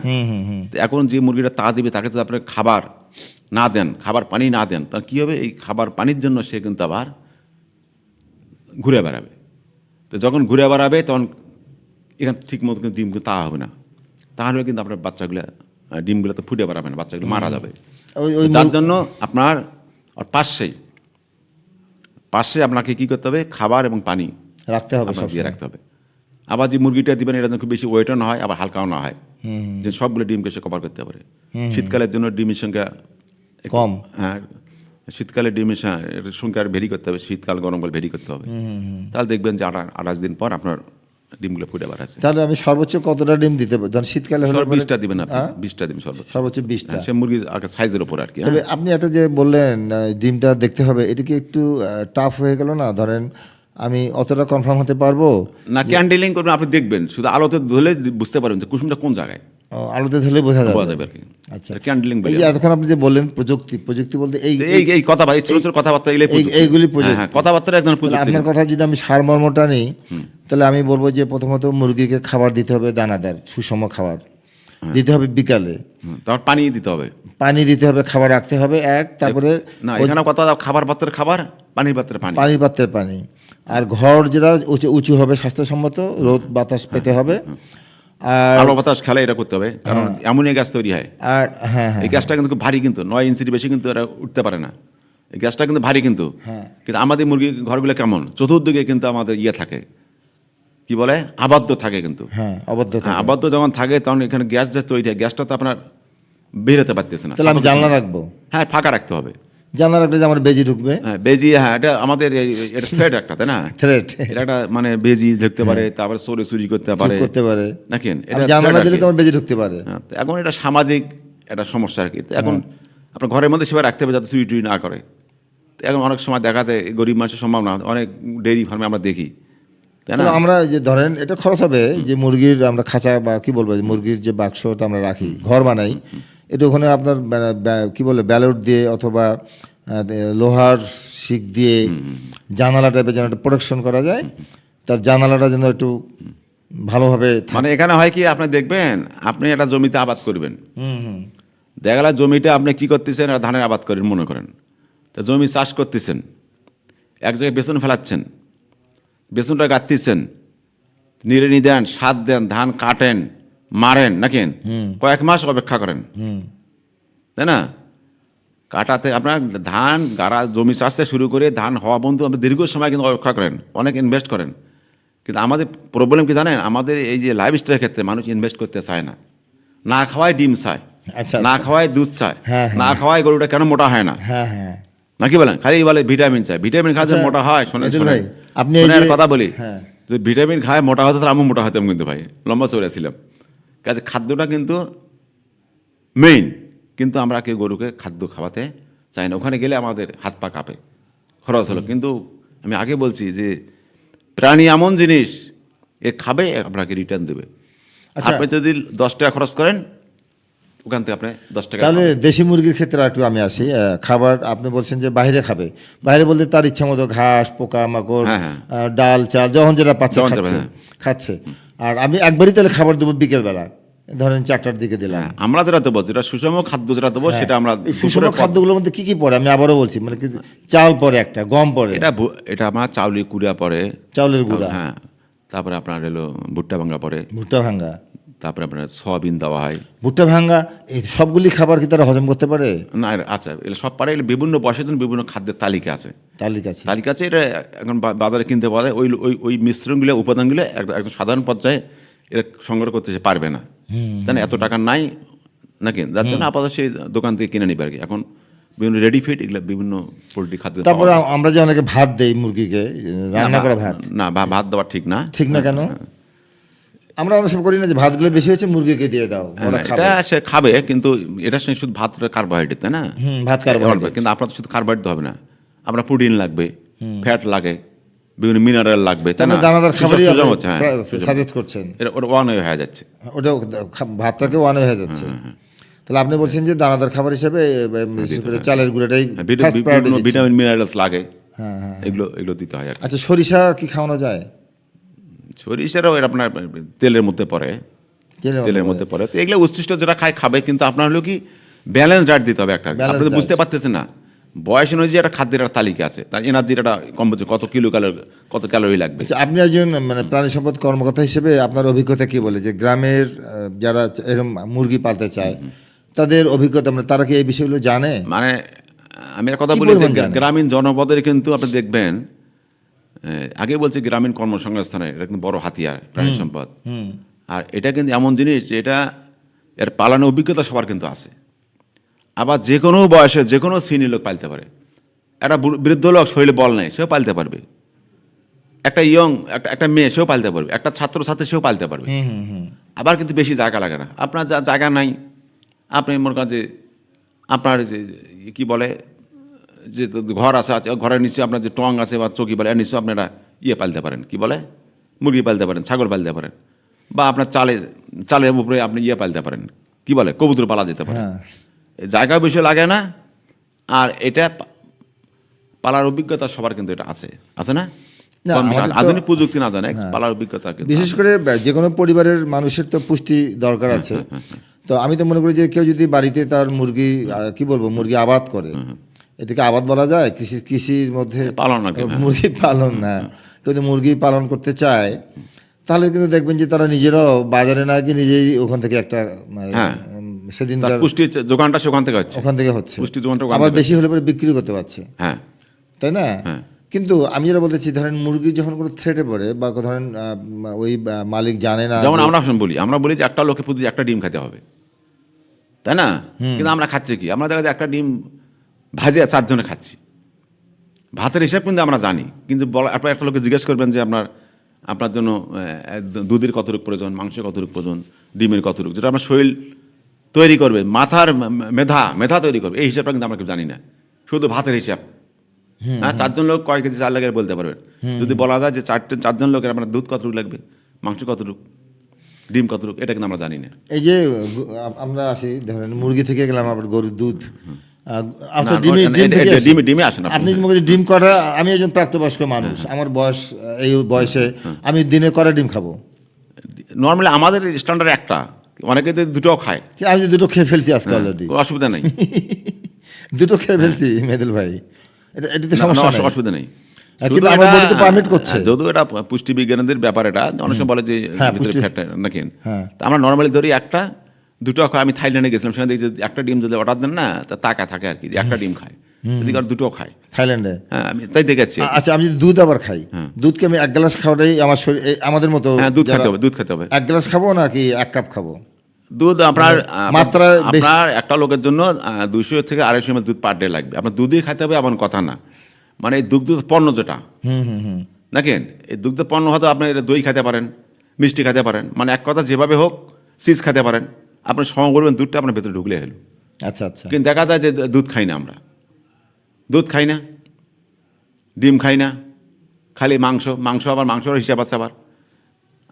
তো এখন যে মুরগিটা তা দিবে তাকে যদি আপনি খাবার না দেন, খাবার পানি না দেন, তাহলে কী হবে? এই খাবার পানির জন্য সে কিন্তু আবার ঘুরে বেড়াবে। তো যখন ঘুরে বেড়াবে তখন এখানে ঠিক মতো কিন্তু ডিম কিন্তু তা হবে না। তাহলে কিন্তু আপনার বাচ্চাগুলো ডিমগুলো তো ফুটে বেড়াবে না, বাচ্চাগুলো মারা যাবে। যার জন্য আপনার পাশে আপনাকে কী করতে হবে? খাবার এবং পানি রাখতে হবে, আপনার দিয়ে রাখতে হবে। আবার যে মুরগিটা দিবেন এটা যেন খুব বেশি ওয়েটও না হয়, আবার হালকাও না হয়, যে সবগুলো ডিমকে সে কভার করতে পারে। শীতকালের জন্য ডিমের সংখ্যা কম। হ্যাঁ, শীতকালে ডিমের সংখ্যা ভেরি করতে হবে, শীতকাল গরমকাল ভেরি করতে হবে। তাহলে দেখবেন যে 28 দিন পর আপনার ডিমগুলো ফুটে বেড়াচ্ছে। তাহলে আমি সর্বোচ্চ কতটা ডিম দিতে পারি? ধরুন শীতকালে হলে 20টা দিবেন আপনি, 20টা দিন সর্বোচ্চ 20টা। সে মুরগির সাইজের উপর আর কি। তবে আপনি একটা যে বললেন ডিমটা দেখতে হবে, এটা কি একটু টাফ হয়ে গেল না? ধরেন আমি অতটা কনফার্ম হতে পারবো না, ক্যান্ডেলিং করবেন, আপনি দেখবেন, শুধু আলোতে ধরলে বুঝতে পারবেন যে কুসুমটা কোন জায়গায়, আলোতে ধরলে বোঝা পাওয়া যাবে। যাবে আর কি। আচ্ছা, ক্যান্ডেলিং এই যে এতক্ষণ আপনি যে বললেন প্রযুক্তি বলতে এই কথা ভাই, ছোট ছোট কথাবার্তা এইগুলি প্রযুক্তি। হ্যাঁ, কথাবার্তা একদম প্রযুক্তি। আপনার কথা যদি আমি সারমর্মটা নিই, তাহলে আমি বলবো যে প্রথমত মুরগিকে খাবার দিতে হবে, দানাদার সুষম খাবার দিতে হবে বিকালে, তারপর পানি দিতে হবে, পানি দিতে হবে, খাবার রাখতে হবে তারপরে না এখানে কথা খাবার পাত্রের খাবার, পানির পাত্রের পানি, পানির পাত্রের পানি। আর ঘর যেটা উঁচু হবে, স্বাস্থ্যসম্মত, রোদ বাতাস পেতে হবে। আর আলো বাতাস খেলে এটা করতে হবে, কারণ অ্যামোনিয়া গ্যাস তৈরি হয়। আর হ্যাঁ, এই গ্যাসটা কিন্তু খুব ভারী, কিন্তু 9 ইঞ্চির বেশি কিন্তু এরা উঠতে পারে না। এই গ্যাসটা কিন্তু ভারী কিন্তু। কিন্তু আমাদের মুরগি ঘরগুলো কেমন, চতুর্দিকে কিন্তু আমাদের থাকে, কি বলে, আবদ্ধ থাকে কিন্তু। আবদ্ধ যখন থাকে তখন এখানে গ্যাস যে তৈরি হয়, গ্যাসটা তো আপনার বেরোতে পারতেছে না। তাহলে আমি জানলা রাখবো? হ্যাঁ, ফাঁকা রাখতে হবে। জানলা রাখলে যে আমার বেজি ঢুকবে। হ্যাঁ, বেজি, হ্যাঁ, এটা আমাদের এটা থ্রেট একটা, তাই না? থ্রেট, এটা একটা মানে বেজি ঢুকতে পারে, তারপরে চুরি করতে পারে নাকি? এটা জানলা দিলে তোমার বেজি ঢুকতে পারে। এখন এটা সামাজিক একটা সমস্যা আর কি। এখন আপনার ঘরের মধ্যে সেভাবে রাখতে হবে যাতে চুরি না করে। এখন অনেক সময় দেখা যায় গরিব মানুষের সম্ভব না, অনেক ডেইরি ফার্মে আমরা দেখি, তাই না? আমরা যে ধরেন এটা খরচ হবে যে মুরগির আমরা খাঁচা বা কি বলবো, মুরগির যে বাক্সটা আমরা রাখি, ঘর বানাই, এটা ওখানে আপনার কি বলে ব্যালট দিয়ে অথবা লোহার শিক দিয়ে জানালা টাইপের যেন একটা প্রোটেকশন করা যায়, তার জানালাটা যেন একটু ভালোভাবে মানে এখানে হয় কি, আপনি দেখবেন আপনি একটা জমিতে আবাদ করবেন, দেখা গেল জমিটা আপনি কি করতেছেন, ধানের আবাদ করেন মনে করেন, তা জমি চাষ করতেছেন, এক জায়গায় বেসন ফেলাচ্ছেন, বেসনটা গাঁথতেছেন, নিড়ানি দেন, সার দেন, ধান কাটেন, মারেন নাকি, কয়েক মাস অপেক্ষা করেন, তাই না? কাটাতে আপনার ধান গাড়া, জমি চাষতে শুরু করে ধান হওয়া বন্ধু আপনি দীর্ঘ সময় কিন্তু অপেক্ষা করেন, অনেক ইনভেস্ট করেন। কিন্তু আমাদের প্রবলেম কি জানেন, আমাদের এই যে লাইফ স্টাইলের ক্ষেত্রে মানুষ ইনভেস্ট করতে চায় না, না খাওয়ায় ডিম চায়, না খাওয়ায় দুধ চায়, না খাওয়ায় গরুটা কেন মোটা হয় না, নাকি বলেন? খালি বলে ভিটামিন চায়, ভিটামিন খাওয়া মোটা হয়। শোনেন আপনি কথা বলি, যদি ভিটামিন খায় মোটা হতো তাহলে আমি মোটা হতাম কিন্তু ভাই, লম্বা চড়ে ছিলাম। কাজে খাদ্যটা কিন্তু মেইন, কিন্তু আমরা কেউ গরুকে খাদ্য খাওয়াতে চাই না। ওখানে গেলে আমাদের হাত পা কাঁপে, খরচ হলো। কিন্তু আমি আগে বলছি যে প্রাণী এমন জিনিস, এ খাবে, আপনাকে রিটার্ন দেবে। আপনি যদি 10 টাকা খরচ করেন, ওখান থেকে আপনি 10 টাকা। তাহলে দেশি মুরগির ক্ষেত্রে একটু আমি আসি। খাবার আপনি বলছেন যে বাইরে খাবে, বাইরে বলতে তার ইচ্ছা মতো ঘাস, পোকা মাকড়, ডাল চাল যখন যেটা পাচ্ছে খাচ্ছে। আর আমি একবারই তাহলে খাবার দেবো বিকেলবেলা, ধরেন 4টার দিকে দিলাম। আমরা যেটা দেবো, যেটা সুষম খাদ্য যেটা দেবো, সেটা আমরা সুষম খাদ্যগুলোর মধ্যে কি কি পড়ে আমি আবারও বলছি, মানে চাল পরে, একটা গম পরে, এটা আমার চাউলের গুঁড়া পরে, চাউলের গুঁড়া, হ্যাঁ, তারপরে আপনার এলো ভুট্টা ভাঙ্গা পরে, ভুট্টা ভাঙ্গা, তারপরে আপনার সয়াবিন দেওয়া হয়, ভুট্টা ভাঙ্গা। এই সবগুলি খাবার কি তারা হজম করতে পারে? না, আচ্ছা, এগুলো সব পারে। এগুলো বিভিন্ন বয়সের জন্য বিভিন্ন খাদ্যের তালিকা আছে। এটা এখন বাজারে কিনতে পাওয়া যায়। ওই মিশ্রণগুলো, উপাদানগুলো একদম সাধারণ পর্যায়ে এরা সংগ্রহ করতে পারবে না, তাই না? এত টাকা নাই নাকি, যার জন্য আপাতত সেই দোকান থেকে কিনে নিবে আর কি। এখন বিভিন্ন রেডি ফিড, এগুলো বিভিন্ন পোলট্রি খাদ্য পাওয়া তারপরে যায়। আমরা যে অনেকে ভাত দেই মুরগিকে, রান্না করা ভাত, না, ভাত দেওয়া ঠিক না। ঠিক না কেন? আমরা অনেক সময় করি না যে ভাতগুলো বেশি হচ্ছে মুরগিকে দিয়ে দাও, ওরা খাবে। এটা সে খাবে, কিন্তু এটার সঙ্গে শুধু ভাত কার্বোহাইড্রেট, তাই না? ভাত কার্বোহাইড্রেট। কিন্তু আপনার তো শুধু কার্বোহাইড্রেট হবে না, আপনার প্রোটিন লাগবে, ফ্যাট লাগে, বিভিন্ন মিনারেল লাগবে, তাই না? দানাদার খাবারই সুষম হচ্ছে, হ্যাঁ, সাজেস্ট করছেন। এটা ওটা ওয়ান হয়ে যাচ্ছে। ওটা ভাতটাকে ওয়ান হয়ে যাচ্ছে। তাহলে আপনি বলছেন যে দানাদার খাবার হিসেবে বিশেষ করে চালের গুঁড়োটাই ফার্স্ট প্রায়োরিটি দিচ্ছেন। ভিটামিন মিনারেলস লাগে, হ্যাঁ হ্যাঁ। এগুলো দিতে হয় আর কি। আচ্ছা, সরিষা কি খাওয়ানো যায়? সরিষারও এটা আপনার তেলের মধ্যে পড়ে, তেলের মধ্যে পড়ে। তো এগুলো উচ্ছিষ্ট যেটা খাবে, কিন্তু আপনার হলো কি ব্যালেন্স ডায়েট দিতে হবে একটা। আপনি তো বুঝতে পারতেছেন না, বয়স অনুযায়ী একটা খাদ্যের একটা তালিকা আছে, তার এনার্জির একটা কম বলছে, কত ক্যালোরি লাগবে। আচ্ছা, আপনি একজন মানে প্রাণী সম্পদ কর্মকর্তা হিসেবে আপনার অভিজ্ঞতা কি বলে যে গ্রামের যারা এরকম মুরগি পালতে চায় তাদের অভিজ্ঞতা, মানে তারা কি এই বিষয়গুলো জানে? মানে আমি একটা কথা কি বলি যে পরিমাণ জানে? গ্রামীণ জনপদের কিন্তু আপনি দেখবেন, আগে বলছি গ্রামীণ কর্মসংস্থানের এটা কিন্তু বড় হাতিয়ার প্রাণী সম্পদ। আর এটা কিন্তু এমন জিনিস যে এর পালনের অভিজ্ঞতা সবার কিন্তু আছে। আবার যে কোনো বয়সে যে কোনো শ্রেণীর লোক পালতে পারে। একটা বৃদ্ধ লোক শরীরে বল নেই, সেও পালতে পারবে। একটা একটা মেয়ে, সেও পালতে পারবে। একটা ছাত্রছাত্রী, সেও পালতে পারবে। আবার কিন্তু বেশি জায়গা লাগে না। আপনার যা জায়গা নাই, আপনি মনে করেন যে আপনার যে কি বলে যে ঘর আছে, ঘরের নিচে আপনার যে টং আছে বা চকি বলে, এর নিচে আপনারা পালতে পারেন, কি বলে, মুরগি পালতে পারেন, ছাগল পালতে পারেন, বা আপনার চালের উপরে আপনি পালতে পারেন, কি বলে, কবুতর পালা যেতে পারে। জায়গা বেশি লাগে না, আর এটা পালার অভিজ্ঞতা সবার কিন্তু এটা আছে না? আধুনিক প্রযুক্তি না জানে, পালার অভিজ্ঞতা কিন্তু বিশেষ করে যে কোনো পরিবারের মানুষের তো পুষ্টি দরকার আছে। তো আমি তো মনে করি যে কেউ যদি বাড়িতে তার মুরগি কি বলবো মুরগি আবাদ করে, এটাকে আবাদ বলা যায়? কৃষির মধ্যে পালন আর কি, মুরগি পালন না, কেউ যদি মুরগি পালন করতে চায় তাহলে কিন্তু দেখবেন যে তারা নিজেরাও বাজারে না গিয়ে নিজেই ওখান থেকে একটা সেদিন পুষ্টি যোগানটা ওখান থেকে হচ্ছে, পুষ্টি যোগানটা আবার বেশি হলে পরে বিক্রি করতে পারছে, হ্যাঁ, তাই না? কিন্তু আমি যেটা বলতেছি, ধরেন মুরগি যখন কোনো থ্রেটে পড়ে বা ধরেন ওই মালিক জানে না, যেমন আমরা বলি যে একটা লোকে প্রতি একটা ডিম খেতে হবে, তাই না? কিন্তু আমরা খাচ্ছি কি, আমরা দেখা যায় একটা ডিম ভাজে 4 জনে খাচ্ছি। ভাতের হিসাব কিন্তু আমরা জানি, কিন্তু আপনার একটা লোকে জিজ্ঞেস করবেন যে আপনার জন্য দুধের কতটুকু প্রয়োজন, মাংসের কতটুকু প্রয়োজন, ডিমের কতটুকু, যেটা আমার শরীর তৈরি করবে, মাথার মেধা তৈরি করবে, এই হিসাবটা কিন্তু আমরা কেউ জানি না, শুধু ভাতের হিসাব। হ্যাঁ, 4 জন লোক কয় কেজি চাল লাগে বলতে পারবেন। যদি বলা যায় যে 4 জন লোকের আপনার দুধ কতটুকু লাগবে, মাংস কতটুকু, ডিম কতটুকু, এটা কিন্তু আমরা জানি না। এই যে আমরা আসি ধরেন মুরগি থেকে গেলাম আবার গরুর দুধ, ডিমে আসে না। আপনি ডিম করা, আমি একজন প্রাপ্তবয়স্ক মানুষ, আমার বয়স এই বয়সে আমি দিনে কটা ডিম খাবো? নর্মালি আমাদের স্ট্যান্ডার্ড একটা, অনেকে দুটোও খায়। আমি দুটো খেয়ে ফেলছি আজকে অলরেডি, অসুবিধা নেই, দুটো খেয়ে ফেলছি মেহেদুল ভাই, এটাতে সমস্যা অসুবিধা নেই। কিন্তু আমার বডি তো পারমিট করছে। যদিও এটা পুষ্টি বিজ্ঞানীদের ব্যাপার, এটা অনেক সময় বলে যে ভিতরে ফ্যাট নাকি, আমরা নর্মালি ধরি একটা দুটো খায়। আমি থাইল্যান্ডে গেছিলাম, সেখানে দেখি একটা ডিম যদি অর্ডার দেন না, তা টাকা থাকে আর কি, যে একটা ডিম খায়, এদিকে আর দুটো খায় থাইল্যান্ডে। হ্যাঁ, আমি তাই দেখেছি। আচ্ছা, আমি যদি দুধ আবার খাই, দুধকে আমি 1 গ্লাস খাওয়াটাই আমার শরীর আমাদের মতো? হ্যাঁ, দুধ খেতে হবে। 1 গ্লাস খাবো নাকি 1 কাপ খাবো? দুধ আপনার মাত্রা আপনার একটা লোকের জন্য 200 থেকে 250 ml দুধ পার ডে লাগবে। আপনার দুধই খাইতে হবে এমন কথা না, মানে এই দুগ্ধ পণ্য যেটা দেখেন, এই দুগ্ধ পণ্য হয়তো আপনি দই খেতে পারেন, মিষ্টি খেতে পারেন, মানে এক কথা যেভাবে হোক চিজ খেতে পারেন, আপনি সম করবেন দুধটা আপনার ভেতরে ঢুকলে হলো। আচ্ছা আচ্ছা। কিন্তু দেখা যায় যে দুধ খাই না, আমরা দুধ খাই না, ডিম খাই না, খালি মাংস আবার মাংসর হিসাব আছে। আবার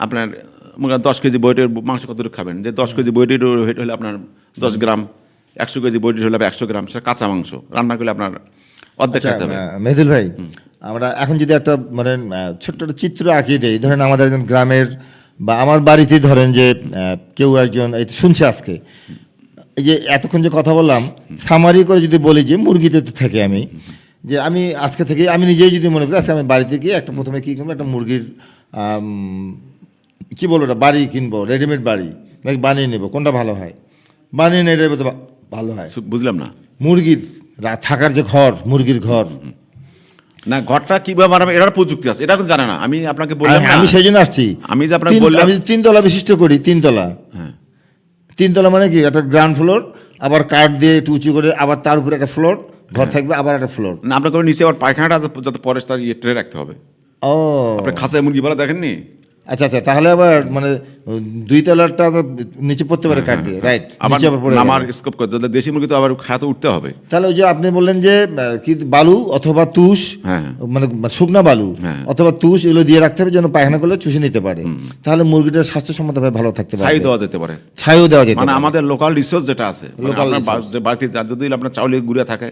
আপনার 10 কেজি বইটের মাংস কতটুকু খাবেন, যে 10 কেজি বইটের ওয়েট হলে আপনার 10 গ্রাম, 100 কেজি বইটের হলে 100 গ্রাম, সেটা কাঁচা মাংস, রান্না করলে আপনার অর্ধেক খেতে হবে। মেহেদুল ভাই, আমরা এখন যদি একটা মানে ছোট্ট একটা চিত্র আঁকিয়ে দেই, ধরেন আমাদের একজন গ্রামের বা আমার বাড়িতে ধরেন যে কেউ একজন শুনছে আজকে, এই যে এতক্ষণ যে কথা বললাম, সামারি করে যদি বলি যে মুরগিতে থাকি আমি, যে আমি আজকে থেকে আমি নিজেই যদি মনে করি আজকে আমি বাড়িতে গিয়ে একটা প্রথমে কী কিনবো, একটা মুরগির কী বলবো, ওটা বাড়ি কিনবো, রেডিমেড বাড়ি নাকি বানিয়ে নেবো, কোনটা ভালো হয়? বানিয়ে নেবে তো ভালো হয়। বুঝলাম না, মুরগির থাকার যে ঘর, মুরগির ঘর, না ঘরটা কিভাবে বানাবে এটার প্রযুক্তি আছে, এটা কিন্তু জানে না। আমি আপনাকে বললাম, আমি সেই জন্য আসছি। আমি যে আপনাকে বললাম, আমি 3 তলা বিশিষ্ট করি, 3 তলা। হ্যাঁ, 3 তলা মানে কি, একটা গ্রাউন্ড ফ্লোর, আবার কাঠ দিয়ে একটু উঁচু করে, আবার তার উপরে একটা ফ্লোর, ঘর থাকবে আবার একটা ফ্লোর। না, আপনার করে নিচে আবার পায়খানাটা যাতে পরে তার ট্রে রাখতে হবে। ও আপনি খাঁচায় মুরগি বলা দেখেননি? আচ্ছা আচ্ছা, তাহলে আবার মানে 2 তলারটা তো নিচে পড়তে পারে কাট দিয়ে, রাইট? আবার নিচে আবার পড়ে নামার গেল। স্কোপ করতে হলে দেশি মুরগি তো আবার খাতে উঠতে হবে। তাহলে ওই যে আপনি বললেন যে কি বালু অথবা তুষ, হ্যাঁ। মানে শুকনা বালু হ্যাঁ। অথবা তুষ এগুলো দিয়ে রাখতে হবে যেন পায়খানা করলে চুষে নিতে পারে, তাহলে মুরগিটার স্বাস্থ্যসম্মতভাবে ভালো থাকতে পারে। ছাই দেওয়া যেতে পারে। ছাইও দেওয়া যেতে মানে পারে। আমাদের লোকাল রিসোর্স যেটা আছে, মানে Local আপনার resource। যে বাড়িতে যদি আপনার চাউলের গুঁড়া থাকে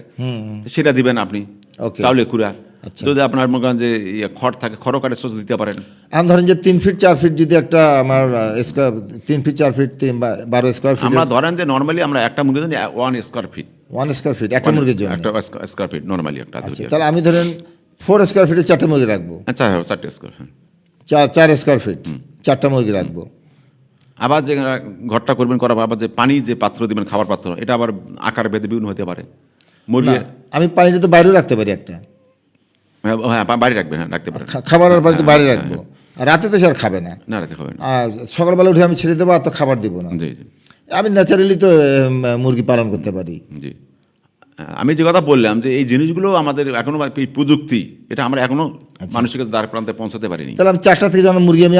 সেটা দিবেন আপনি, Okay। চাউলের গুঁড়া। আচ্ছা। যদি আপনার মনে করেন যে খড় থাকে, খড়ও কাটে সোর্স দিতে পারেন। আমি ধরেন যে 3 ফিট 4 ফিট যদি একটা আমার square 3 feet 4 feet 12 square feet, আমরা ধরেন যে নর্মালি আমরা একটা মুরগির জন্য 1 স্কোয়ার ফিট, 1 স্কোয়ার ফিট একটা মুরগির জন্য। একটা স্কোয়ার ফিট নর্মালি একটা। আচ্ছা, তাহলে আমি ধরেন 4 স্কোয়ার ফিটে 4টে মুরগি রাখবো, আচ্ছা, 4টে স্কোয়ার। 4 স্কোয়ার ফিট 4টা মুরগি রাখবো। আবার যে ঘরটা করবেন করার পর আবার যে পানি যে পাত্র দিবেন, খাবার পাত্র, এটা আবার আকার ভেদে বিভিন্ন হতে পারে। মুরগি না, আমি পানিটা তো বাইরেও রাখতে পারি একটা, হ্যাঁ বাড়ি রাখবেন, হ্যাঁ রাখতে পারেন। খাবার আর বাড়িতে বাইরে রাখবো, আর রাতে তো সে আর খাবে না, না রাখতে হবে না। আর সকালবেলা উঠে আমি ছেড়ে দেবো, আর তো খাবার দিব না। জি জি আমি ন্যাচারালি তো মুরগি পালন করতে পারি। জি। আমি যে কথা বললাম যে এই জিনিসগুলো আমাদের এখনো এই প্রযুক্তি, এটা আমরা এখনো মানুষের দ্বার প্রান্তে পৌঁছাতে পারিনি। তাহলে আমি 4টা থেকে যখন মুরগি আমি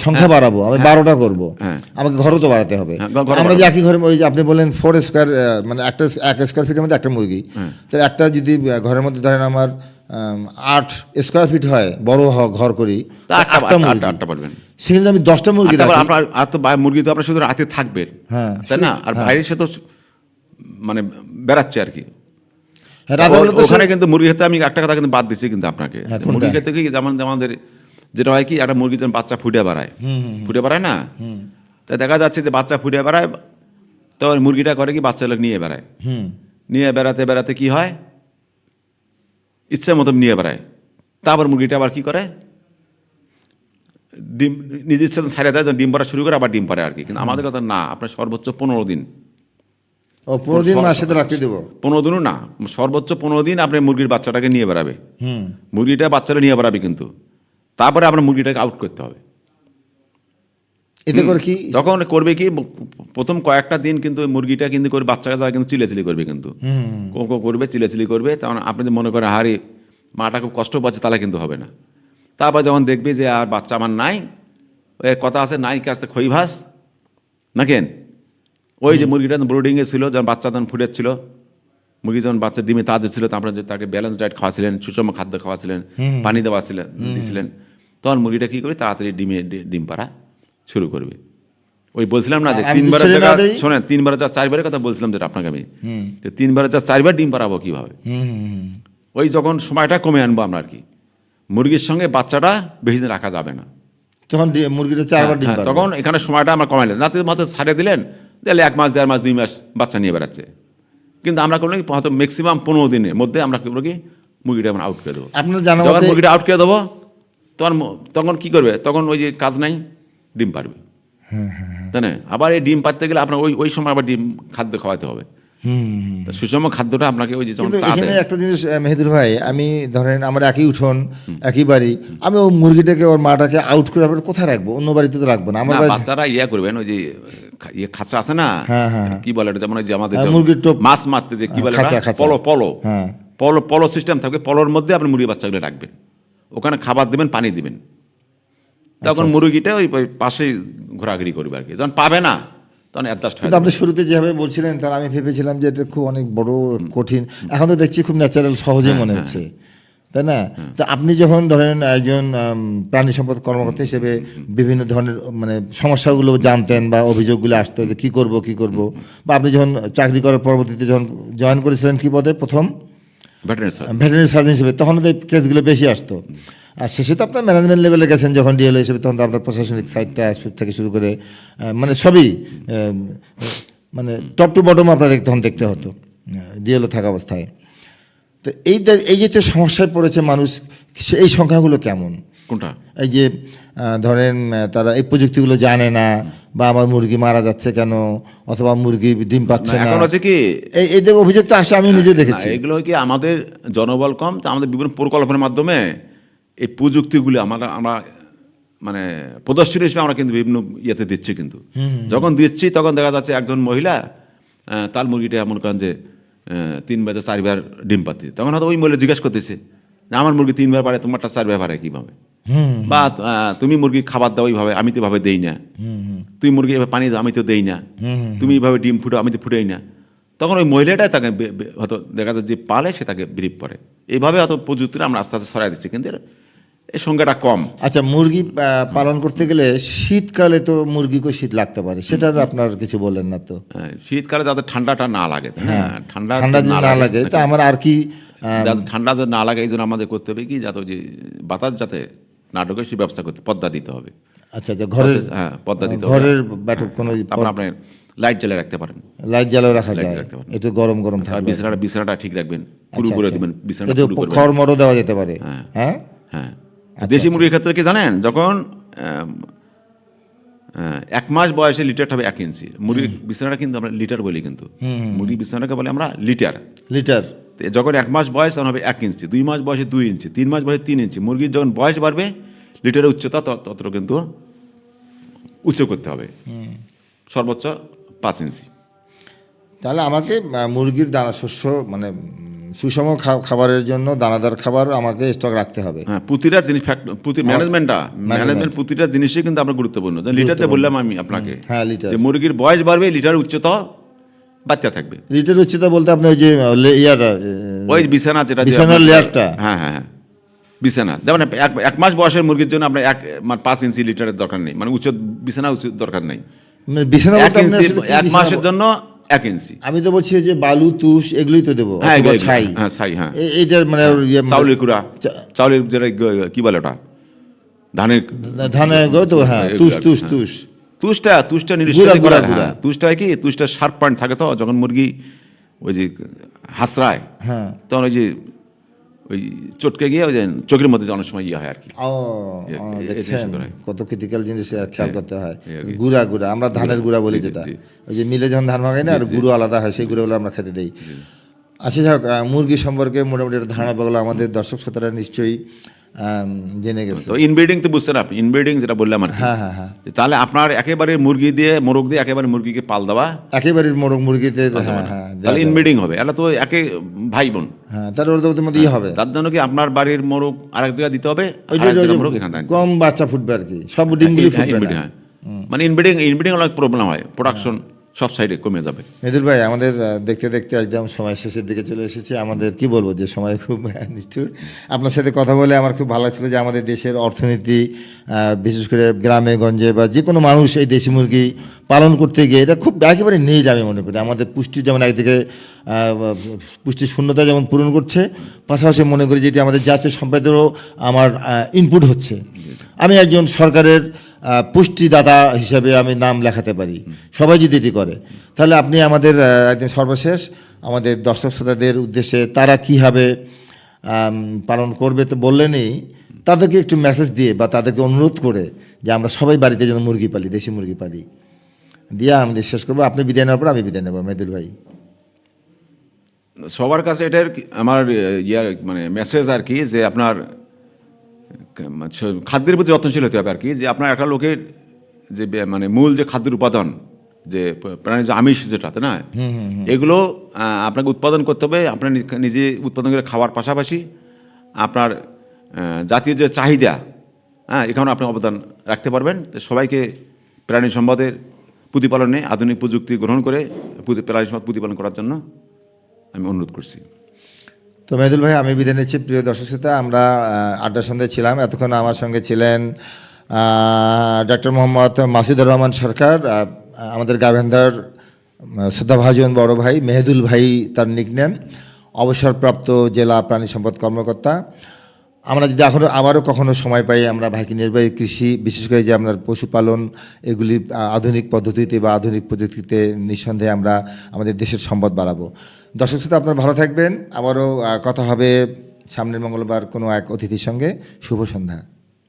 সংখ্যা বাড়াবো, আমি 12টা করবো, হ্যাঁ। আমাকে ঘরও তো বাড়াতে হবে। হ্যাঁ, ঘর আমরা যে একই ঘরে, ওই যে আপনি বললেন 4 স্কোয়ার, মানে 1 স্কোয়ার ফিটের মধ্যে একটা মুরগি, তাহলে একটা যদি ঘরের মধ্যে ধরেন আমার 8 স্কোয়ার ফিট হয়, বড় ঘর করি, আটটা পারবেন। সেখানে আমি 10টা মুরগি রাখি। আপনার আর তো মুরগি তো আপনার শুধু রাতে থাকবে, হ্যাঁ, তাই না? আর বাইরে সে তো মানে বেড়াচ্ছে আর কি। হ্যাঁ, রাতের বেলা তো ওখানে কিন্তু মুরগি খেতে আমি একটা কথা কিন্তু বাদ দিচ্ছি কিন্তু আপনাকে। হ্যাঁ, কোনটা? মুরগি খেতে কি যেমন আমাদের যেটা হয় কি, একটা মুরগি যখন বাচ্চা ফুটে বেড়ায় না, তাই দেখা যাচ্ছে যে বাচ্চা ফুটে বেড়ায়, তখন মুরগিটা করে কি বাচ্চাগুলো নিয়ে বেড়ায়, নিয়ে বেড়াতে বেড়াতে কি হয়, ইচ্ছা মতো নিয়ে বেড়ায়। তারপর মুরগিটা আবার কি করে, ডিম নিজের ইচ্ছা ছাড়িয়ে দেয়, যখন ডিম পাড়া শুরু করে আবার ডিম পারে আর কি। কিন্তু আমাদের কথা না, আপনার সর্বোচ্চ 15 দিন। ও 15 দিন মার সাথে রাখতে দেবো? 15 দিনও না, সর্বোচ্চ 15 দিন আপনি মুরগির বাচ্চাটাকে নিয়ে বেড়াবে, মুরগিটা বাচ্চাটা নিয়ে বেড়াবে, কিন্তু তারপরে আপনার মুরগিটাকে আউট করতে হবে। এতে করে কি তখন করবে কি, প্রথম কয়েকটা দিন কিন্তু ওই মুরগিটা কিন্তু করে বাচ্চাটা কিন্তু চিলেচিলি করবে, কিন্তু করবে, চিলেচিলি করবে। তখন আপনি যে মনে করেন হারে মাটা খুব কষ্ট পাচ্ছে, তাহলে কিন্তু হবে না। তারপর যখন দেখবে যে আর বাচ্চা আমার নাই, ওই কথা আছে নাই কাছে খই ভাস না কেন, ওই যে মুরগিটা ব্রুডিংয়ে ছিল, যখন বাচ্চা যখন ফুটেছিল, মুরগি যখন বাচ্চা ডিমে তাজা ছিল, তারপরে যে তাকে ব্যালেন্স ডায়েট খাওয়াছিলেন, সুষম খাদ্য খাওয়াছিলেন, পানি দেওয়া দিয়েছিলেন, তখন মুরগিটা কী করে তাড়াতাড়ি ডিম পাড়া শুরু করবে। ওই বলছিলাম না যে 3বারের জায়গা, শোনেন 3বারের যা 4বারের কথা বলছিলাম যেটা আপনাকে আমি, যে 3বারের যা 4বার ডিম পাড়াবো কীভাবে, ওই যখন সময়টা কমে আনবো আমরা আর কি। মুরগির সঙ্গে বাচ্চাটা বেশি দিন রাখা যাবে না, তখন মুরগিটা 4বার ডিম পারবে। তখন এখানে সময়টা আমরা কমাইলেন, রাতে মাত্র ছাড়িয়ে দিলেন, তাহলে 1 মাস 1.5 মাস 2 মাস বাচ্চা নিয়ে বেড়াচ্ছে। কিন্তু আমরা করলাম কি, হয়তো ম্যাক্সিমাম 15 দিনের মধ্যে আমরা কি কি মুরগিটা আমরা আউট করে দেবো। আপনার জানা যখন মতে মুরগিটা আউট করে দেবো, তখন কি করবে, তখন ওই যে কাজ নাই, ডিম পারবে, তাই না? আবার এই ডিম পারতে গেলে আপনার ওই সময় আবার ডিম খাদ্য খাওয়াতে হবে, সুষম খাদ্যটা আপনাকে ওই যে যেমন। কিন্তু এখানে একটা জিনিস মেহেদুল ভাই, আমি ধরেন আমার একই উঠোন একই বাড়ি, আমি ওই মুরগিটাকে ওর মাটাকে আউট করে আবার কোথায় রাখবো? অন্য বাড়িতে তো রাখবো না। আমার বাচ্চারা করবেন, ওই যে খাঁচা আছে না, কি বলে এটা, যেমন ওই যে আমাদের মুরগির টোপ, মাছ মারতে যে কি বলে, পলো সিস্টেম থাকবে, পলোর মধ্যে আপনি মুরগির বাচ্চাগুলো রাখবেন, ওখানে খাবার দেবেন, পানি দিবেন, তখন মুরগিটা ওই পাশে ঘোরাঘুরি করবে আর কি। যখন পাবে না তখন অ্যাডজাস্ট হয়। কিন্তু আপনি শুরুতে যেভাবে বলছিলেন, তখন আমি ভেবেছিলাম যে এটা খুব অনেক বড় কঠিন, এখন তো দেখছি খুব ন্যাচারাল, সহজেই মনে হচ্ছে, তাই না? তো আপনি যখন ধরেন একজন প্রাণী সম্পদ কর্মকর্তা হিসেবে বিভিন্ন ধরনের মানে সমস্যাগুলো জানতেন বা অভিযোগগুলো আসতো যে কী করব, বা আপনি যখন চাকরি করার পরবর্তীতে যখন জয়েন করেছিলেন কি পদে, প্রথম ভেটেরিনারি সার্জন হিসেবে, তখন তো এই কেসগুলো বেশি আসতো। আর শেষে তো আপনার ম্যানেজমেন্ট লেভেলে গেছেন যখন ডিএলও হিসেবে, তখন তো আপনার প্রশাসনিক সাইডটা থেকে শুরু করে মানে সবই মানে টপ টু বটম আপনার তখন দেখতে হতো ডিএলও থাকা অবস্থায়। তো এই যে সমস্যায় পড়েছে মানুষ, এই সংখ্যাগুলো কেমন? কোনটা? এই যে ধরেন তারা এই প্রযুক্তিগুলো জানে না, বা আমার মুরগি মারা যাচ্ছে কেন, অথবা মুরগি ডিম পাচ্ছে না, এখন হচ্ছে কি এই যে অভিযোগটা আসে, আমি নিজে দেখেছি। এগুলো কি আমাদের জনবল কম, তো আমাদের বিভিন্ন প্রকল্পের মাধ্যমে এই প্রযুক্তিগুলি আমরা মানে প্রদর্শনী হিসেবে আমরা কিন্তু বিভিন্ন ইয়েতে দিচ্ছি, কিন্তু যখন দিচ্ছি তখন দেখা যাচ্ছে একজন মহিলা তার মুরগিটা এমন করেন যে 3 বার 4 বার ডিম পাচ্ছে, তখন হয়তো ওই মহিলা জিজ্ঞাসা করতেছে যে আমার মুরগি 3 বার পারে, তোমারটা 4 বার পারে কীভাবে? বা তুমি মুরগি খাবার দাও এইভাবে, আমি তো এভাবে দেই না, তুমি মুরগি এভাবে পানি দাও, আমি তো দেই না, তুমি এইভাবে ডিম ফুটাও, আমি তো ফুটাই না। তখন ওই মহিলাটাই তাকে হয়তো দেখা যায় যে পালে সে তাকে বিলিভ করে। এইভাবে হয়তো প্রযুক্তিটা আমরা আস্তে আস্তে ছড়াই দিচ্ছি, কিন্তু এই সংখ্যাটা কম। আচ্ছা, মুরগি পালন করতে গেলে শীতকালে তো মুরগিকে শীত লাগতে পারে, সেটার আপনার কিছু বলেন না তো? শীতকালে যাতে ঠান্ডাটা না লাগে, হ্যাঁ ঠান্ডা যদি না লাগে তা আমার আর কি ঠান্ডা যাতে না লাগে এই জন্য আমাদের করতে হবে কি, যাতে যে বাতাস যাতে না ঢোকে সে ব্যবস্থা করতে, পর্দা দিতে হবে। আচ্ছা আচ্ছা, ঘরের পর্দা দিতে হবে, ঘরের কোনো আপনি লাইট জ্বালিয়ে রাখতে পারেন, লাইট জ্বালিয়ে রাখা যায়, একটু গরম গরম আর বিছানাটা ঠিক রাখবেন, পুরো করে দিবেন বিছানাটা, খড়মড়ও দেওয়া যেতে পারে। হ্যাঁ হ্যাঁ। দেশি মুরগির ক্ষেত্রে কি জানেন, যখন 1 মাস বয়সে লিটারটা হবে 1 ইঞ্চি। মুরগির বিছানাটা কিন্তু আমরা লিটার বলি, কিন্তু মুরগির বিছানাটাকে বলে আমরা লিটার। যখন 1 মাস বয়স তখন হবে 1 ইঞ্চি, 2 মাস বয়সে 2 ইঞ্চি, 3 মাস বয়সে 3 ইঞ্চি। মুরগির যখন বয়স বাড়বে লিটারের উচ্চতা তত কিন্তু উচ্চ করতে হবে, সর্বোচ্চ 5 ইঞ্চি। তাহলে আমাকে মুরগির দানা শস্য মানে সুষম খাবারের জন্য দানাদার খাবার আমাকে স্টক রাখতে হবে। হ্যাঁ, প্রতিটা জিনিস ম্যানেজমেন্ট প্রতিটা জিনিসই কিন্তু আমরা গুরুত্বপূর্ণ। লিটার যে বললাম আমি আপনাকে, হ্যাঁ লিটার, যে মুরগির বয়স বাড়বে লিটারের উচ্চতা বাচ্চা থাকবে। লিটার উচ্চতা বলতে আপনি ওই যে ওই বিছানা, যেটা বিছানার লেয়ারটা, হ্যাঁ হ্যাঁ বিছানা, যেমন 1 মাস বয়সের মুরগির জন্য আপনার 5 ইঞ্চি লিটারের দরকার নেই, মানে বিছানা দরকার নেই। বিছানা 1 মাসের জন্য 1 ইঞ্চি। আমি তো বলছি যে বালু তুষ এগুলোই তো দেবো, ছাই। হ্যাঁ ছাই, হ্যাঁ এইটার মানে চাউলের কুড়া, চাউলের যেটা কি বলে ওটা, ধানের তো, হ্যাঁ তুষটা তুষটা হয় কি, তুষটা শার্প পয়েন্ট থাকে, তো যখন মুরগি ওই যে হাসরায়, হ্যাঁ তখন ওই যে ওই চটকে গিয়ে ওই যে চোখের মধ্যে অনেক সময় হয় আর কি। কত ক্রিটিক্যাল জিনিস খেয়াল করতে হয়। গুঁড়া আমরা ধানের গুঁড়া বলি, যেটা ওই যে মিলে যখন ধান ভাঙাই না, আর গুঁড়ো আলাদা হয়, সেই গুঁড়োগুলো আমরা খেতে দিই। আচ্ছা যাক, মুরগি সম্পর্কে মোটামুটি একটা ধারণা পাগলো, আমাদের দর্শক শ্রোতারা নিশ্চয়ই জেনে গেছে। তো ইনব্রিডিং তো বুঝছেন আপনি, ইনব্রিডিং যেটা বললাম আর কি। হ্যাঁ হ্যাঁ হ্যাঁ, তাহলে আপনার একেবারে মোরগ দিয়ে একেবারে মুরগিকে পাল দেওয়া, একেবারে মোরগ মুরগিতে, তাহলে ইনব্রিডিং হবে, এটা তো একে ভাই বোন। হ্যাঁ, তার মধ্যে হবে। তার জন্য কি আপনার বাড়ির মোরগ আরেক জায়গায় দিতে হবে, মোরগ এখানে কম বাচ্চা ফুটবে আর কি, সব ডিমগুলি ফুটবে না। মানে ইনব্রিডিং অনেক প্রবলেম হয়, প্রোডাকশন সব সাইডে কমে যাবে। মেহেদুল ভাই, আমাদের দেখতে দেখতে একদম সময় শেষের দিকে চলে এসেছি। আমাদের কি বলবো, যে সময় খুব নিষ্ঠুর। আপনার সাথে কথা বলে আমার খুব ভালো লাগছিল, যে আমাদের দেশের অর্থনীতি, বিশেষ করে গ্রামে গঞ্জে বা যে কোনো মানুষ এই দেশি মুরগি পালন করতে গিয়ে এটা খুব একেবারে নেই, আমি মনে করি। আমাদের পুষ্টি যেমন একদিকে পুষ্টির শূন্যতা যেমন পূরণ করছে, পাশাপাশি মনে করি যেটি আমাদের জাতীয় সম্পদেরও আমার ইনপুট হচ্ছে। আমি একজন সরকারের পুষ্টিদাতা হিসাবে আমি নাম লেখাতে পারি, সবাই যদি এটি করে। তাহলে আপনি আমাদের একদম সর্বশেষ আমাদের দর্শক শ্রোতাদের উদ্দেশ্যে তারা কীভাবে পালন করবে তো বললেনই, তাদেরকে একটু মেসেজ দিয়ে বা তাদেরকে অনুরোধ করে যে আমরা সবাই বাড়িতে যেন মুরগি পালি, দেশি মুরগি পালি, দিয়ে আমাদের শেষ করবো। আপনি বিদায় নেওয়ার পর আমি বিদায় নেবো। মেহেদুল ভাই, সবার কাছে এটার আমার মানে মেসেজ আর কি, যে আপনার খাদ্যের প্রতি যত্নশীল হতে হবে আর কি। যে আপনার একটা লোকের যে মানে মূল যে খাদ্যের উপাদান, যে প্রাণী যে আমিষ যেটা, তাই না, এগুলো আপনাকে উৎপাদন করতে হবে। আপনার নিজে উৎপাদন করে খাওয়ার পাশাপাশি আপনার জাতীয় যে চাহিদা, হ্যাঁ, এখানে আপনি অবদান রাখতে পারবেন। তো সবাইকে প্রাণী সম্পদের প্রতিপালনে আধুনিক প্রযুক্তি গ্রহণ করে প্রাণী সম্পদ প্রতিপালন করার জন্য আমি অনুরোধ করছি। তো মেহেদুল ভাই, আমি বিদায় নিচ্ছি। প্রিয় দর্শক শ্রোতা, আমরা আড্ডার সঙ্গে ছিলাম, এতক্ষণ আমার সঙ্গে ছিলেন ডক্টর মোহাম্মদ মাসুদুর রহমান সরকার, আমাদের গাইবান্ধার শ্রদ্ধাভাজন বড় ভাই, মেহেদুল ভাই তার নিকনেম, অবসরপ্রাপ্ত জেলা প্রাণী সম্পদ কর্মকর্তা। আমরা যদি আবারও কখনো সময় পাই, আমরা ভাইকে নির্বাহী কৃষি, বিশেষ করে যে আপনার পশুপালন, এগুলি আধুনিক পদ্ধতিতে বা আধুনিক প্রযুক্তিতে নিঃসন্দেহে আমরা আমাদের দেশের সম্পদ বাড়াবো। দর্শক শ্রোতা, আপনারা ভালো থাকবেন। আবারও কথা হবে সামনের মঙ্গলবার কোনো এক অতিথির সঙ্গে। শুভ সন্ধ্যা।